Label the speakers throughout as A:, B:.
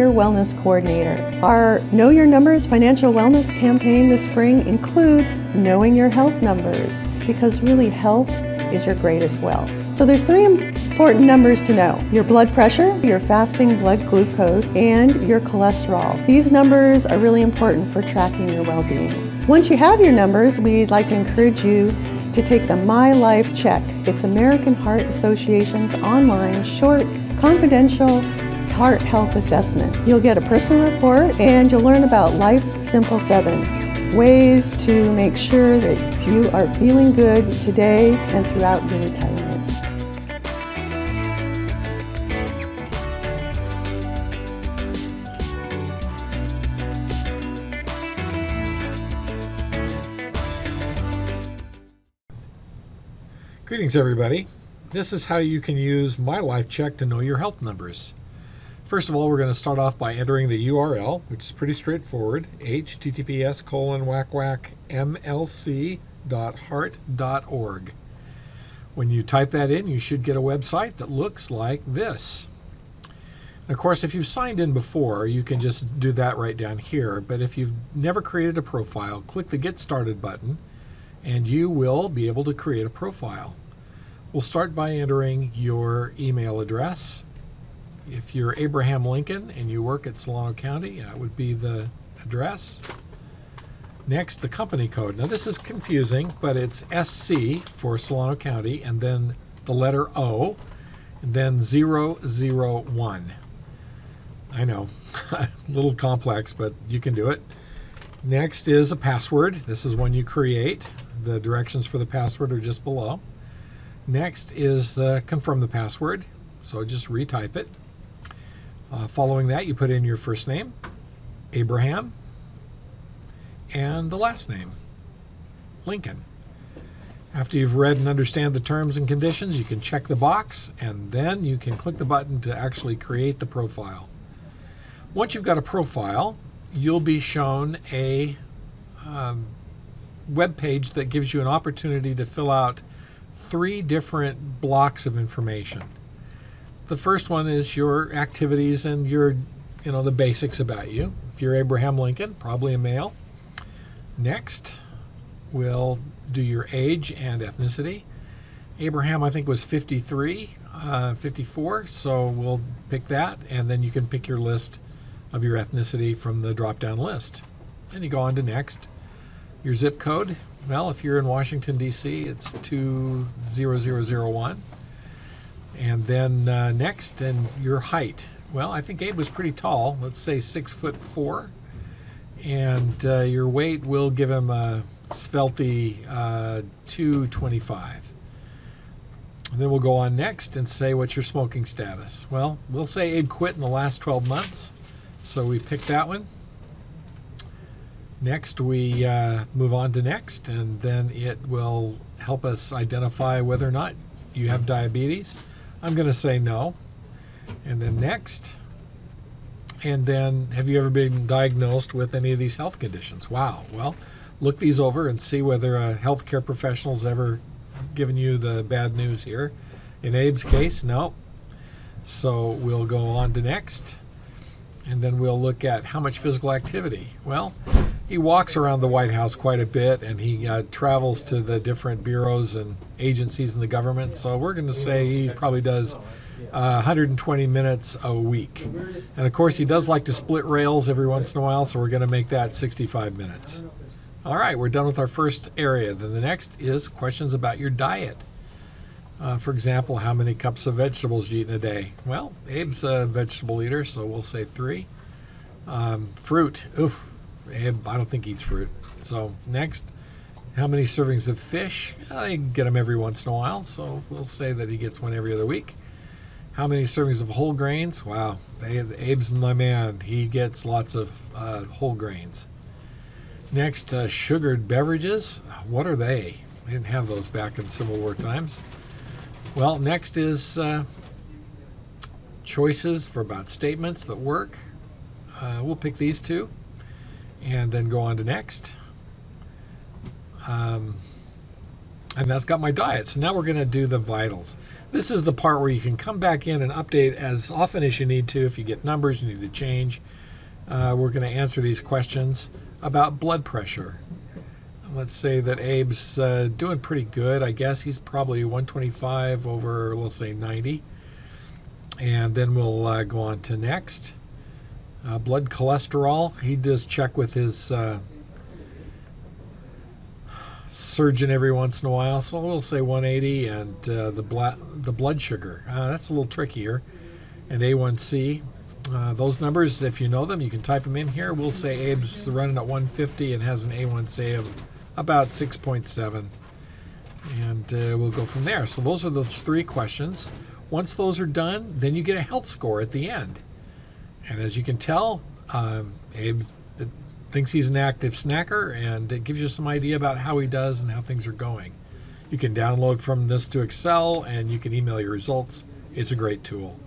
A: your wellness coordinator. Our Know Your Numbers financial wellness campaign this spring includes knowing your health numbers, because really health is your greatest wealth. So there's 3 important numbers to know: your blood pressure, your fasting blood glucose, and your cholesterol. These numbers are really important for tracking your well-being. Once you have your numbers, we'd like to encourage you to take the My Life Check. It's American Heart Association's online, short, confidential heart health assessment. You'll get a personal report and you'll learn about life's simple 7 ways to make sure that you are feeling good today and throughout your retirement.
B: Greetings everybody. This is how you can use My Life Check to know your health numbers. First of all, we're going to start off by entering the URL, which is pretty straightforward: https://mlc.heart.org. When you type that in, you should get a website that looks like this. And of course, if you've signed in before, you can just do that right down here. But if you've never created a profile, click the Get Started button and you will be able to create a profile. We'll start by entering your email address. If you're Abraham Lincoln and you work at Solano County, that would be the address. Next, the company code. Now this is confusing, but it's SC for Solano County, and then the letter O, and then 001. I know, a little complex, but you can do it. Next is a password. This is one you create. The directions for the password are just below. Next is confirm the password, so just retype it. Following that, you put in your first name, Abraham, and the last name, Lincoln. After you've read and understand the terms and conditions, you can check the box, and then you can click the button to actually create the profile. Once you've got a profile, you'll be shown a web page that gives you an opportunity to fill out 3 different blocks of information. The first one is your activities and the basics about you. If you're Abraham Lincoln, probably a male. Next, we'll do your age and ethnicity. Abraham, I think, was 54, so we'll pick that, and then you can pick your list of your ethnicity from the drop-down list. And you go on to next. Your zip code, well, if you're in Washington, D.C., it's 20001. And then next, and your height. Well, I think Abe was pretty tall. Let's say 6'4". And your weight will give him a svelte 225. And then we'll go on next and say, what's your smoking status? Well, we'll say Abe quit in the last 12 months. So we pick that one. Next, we move on to next, and then it will help us identify whether or not you have diabetes. I'm going to say no. And then next. And then, have you ever been diagnosed with any of these health conditions? Wow. Well, look these over and see whether a healthcare professional's ever given you the bad news here. In Abe's case, no. So we'll go on to next. And then we'll look at how much physical activity. Well, he walks around the White House quite a bit, and he travels to the different bureaus and agencies in the government. So we're going to say he probably does 120 minutes a week. And of course, he does like to split rails every once in a while, so we're going to make that 65 minutes. All right, we're done with our first area. Then the next is questions about your diet. For example, how many cups of vegetables do you eat in a day? Well, Abe's a vegetable eater, so we'll say 3. Fruit. Oof. Abe, I don't think he eats fruit. So next, how many servings of fish? I get them every once in a while, so we'll say that he gets one every other week. How many servings of whole grains? Wow, Abe's my man. He gets lots of whole grains. Next, sugared beverages. What are they? They didn't have those back in Civil War times. Well, next is choices for about statements that work. We'll pick these 2. And then go on to next. And that's got my diet. So now we're going to do the vitals. This is the part where you can come back in and update as often as you need to. If you get numbers you need to change. We're going to answer these questions about blood pressure. Let's say that Abe's doing pretty good. I guess he's probably 125 over, let's say, 90. And then we'll go on to next. Blood cholesterol. He does check with his surgeon every once in a while, so we'll say 180. And the blood sugar. That's a little trickier. And A1C. Those numbers, if you know them, you can type them in here. We'll say Abe's running at 150 and has an A1C of about 6.7. And we'll go from there. So those are those three questions. Once those are done, then you get a health score at the end. And as you can tell, Abe thinks he's an active snacker, and it gives you some idea about how he does and how things are going. You can download from this to Excel, and you can email your results. It's a great tool.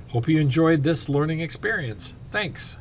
B: Hope you enjoyed this learning experience. Thanks.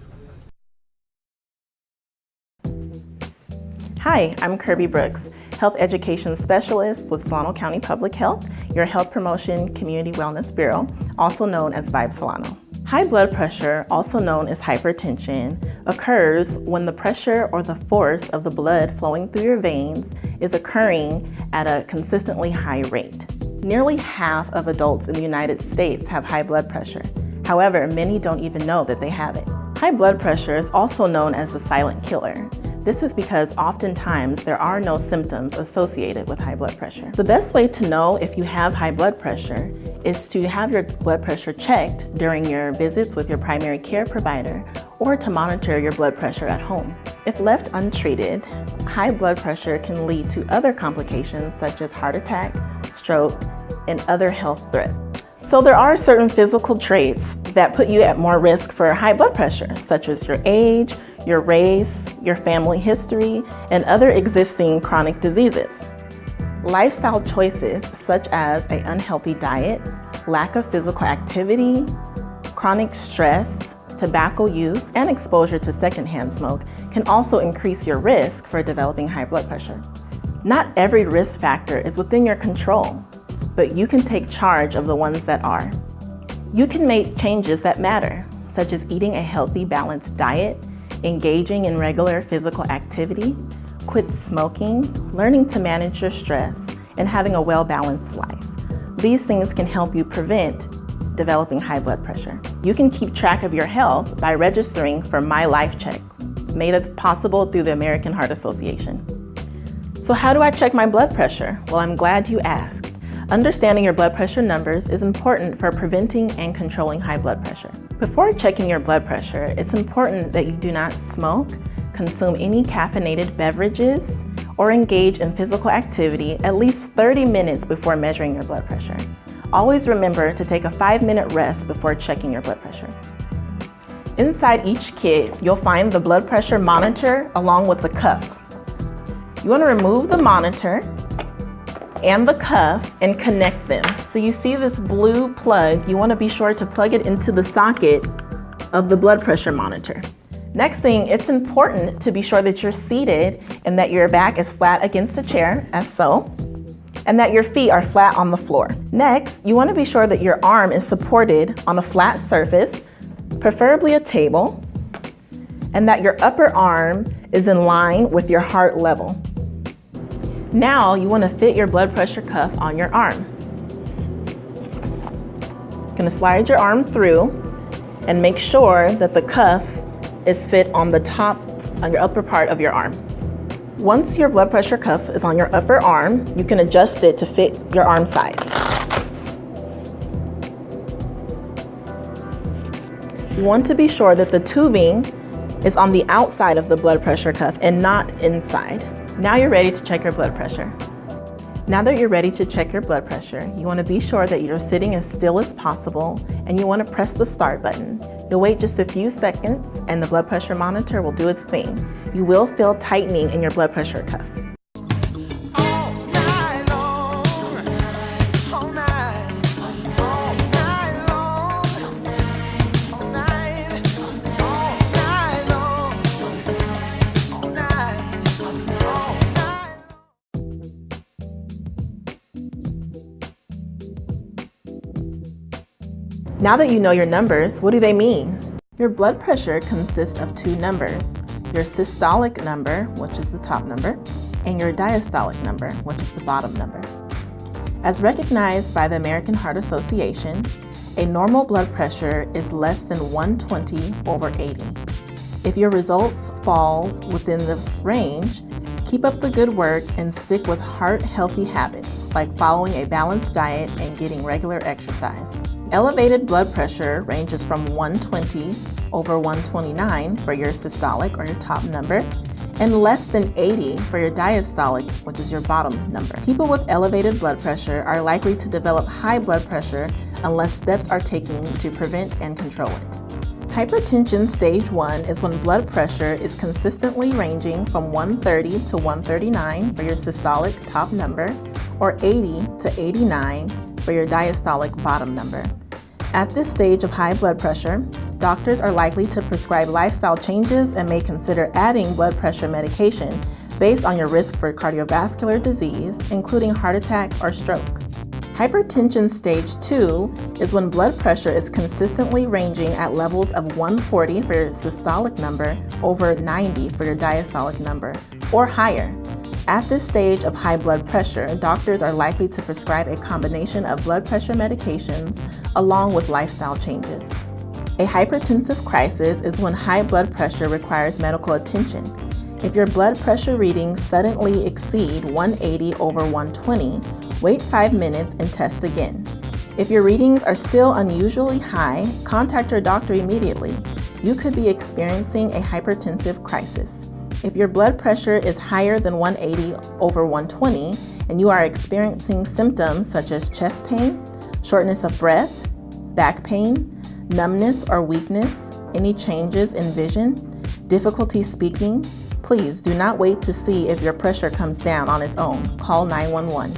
C: Hi, I'm Kirby Brooks, Health Education Specialist with Solano County Public Health, your Health Promotion Community Wellness Bureau, also known as Vibe Solano. High blood pressure, also known as hypertension, occurs when the pressure or the force of the blood flowing through your veins is occurring at a consistently high rate. Nearly half of adults in the United States have high blood pressure. However, many don't even know that they have it. High blood pressure is also known as the silent killer. This is because oftentimes there are no symptoms associated with high blood pressure. The best way to know if you have high blood pressure is to have your blood pressure checked during your visits with your primary care provider or to monitor your blood pressure at home. If left untreated, high blood pressure can lead to other complications such as heart attack, stroke, and other health threats. So there are certain physical traits that put you at more risk for high blood pressure, such as your age, your race, your family history, and other existing chronic diseases. Lifestyle choices such as an unhealthy diet, lack of physical activity, chronic stress, tobacco use, and exposure to secondhand smoke can also increase your risk for developing high blood pressure. Not every risk factor is within your control, but you can take charge of the ones that are. You can make changes that matter, such as eating a healthy, balanced diet, engaging in regular physical activity, quit smoking, learning to manage your stress, and having a well-balanced life. These things can help you prevent developing high blood pressure. You can keep track of your health by registering for My Life Check, made possible through the American Heart Association. So how do I check my blood pressure? Well, I'm glad you asked. Understanding your blood pressure numbers is important for preventing and controlling high blood pressure. Before checking your blood pressure, it's important that you do not smoke, consume any caffeinated beverages, or engage in physical activity at least 30 minutes before measuring your blood pressure. Always remember to take a 5-minute rest before checking your blood pressure. Inside each kit, you'll find the blood pressure monitor along with the cuff. You want to remove the monitor and the cuff and connect them. So you see this blue plug, you want to be sure to plug it into the socket of the blood pressure monitor. Next thing, it's important to be sure that you're seated and that your back is flat against a chair, as so, and that your feet are flat on the floor. Next, you want to be sure that your arm is supported on a flat surface, preferably a table, and that your upper arm is in line with your heart level. Now you want to fit your blood pressure cuff on your arm. You're going to slide your arm through and make sure that the cuff is fit on the top, on your upper part of your arm. Once your blood pressure cuff is on your upper arm, you can adjust it to fit your arm size. You want to be sure that the tubing is on the outside of the blood pressure cuff and not inside. Now you're ready to check your blood pressure. Now that you're ready to check your blood pressure, you want to be sure that you're sitting as still as possible and you want to press the start button. You'll wait just a few seconds and the blood pressure monitor will do its thing. You will feel tightening in your blood pressure cuff. Now that you know your numbers, what do they mean? Your blood pressure consists of two numbers, your systolic number, which is the top number, and your diastolic number, which is the bottom number. As recognized by the American Heart Association, a normal blood pressure is less than 120/80. If your results fall within this range, keep up the good work and stick with heart-healthy habits like following a balanced diet and getting regular exercise. Elevated blood pressure ranges from 120/129 for your systolic or your top number, and less than 80 for your diastolic, which is your bottom number. People with elevated blood pressure are likely to develop high blood pressure unless steps are taken to prevent and control it. Hypertension stage 1 is when blood pressure is consistently ranging from 130 to 139 for your systolic top number, or 80 to 89 for your diastolic bottom number. At this stage of high blood pressure, doctors are likely to prescribe lifestyle changes and may consider adding blood pressure medication based on your risk for cardiovascular disease, including heart attack or stroke. Hypertension stage 2 is when blood pressure is consistently ranging at levels of 140 for your systolic number over 90 for your diastolic number, or higher. At this stage of high blood pressure, doctors are likely to prescribe a combination of blood pressure medications along with lifestyle changes. A hypertensive crisis is when high blood pressure requires medical attention. If your blood pressure readings suddenly exceed 180/120, wait 5 minutes and test again. If your readings are still unusually high, contact your doctor immediately. You could be experiencing a hypertensive crisis. If your blood pressure is higher than 180/120 and you are experiencing symptoms such as chest pain, shortness of breath, back pain, numbness or weakness, any changes in vision, difficulty speaking, please do not wait to see if your pressure comes down on its own. Call 911.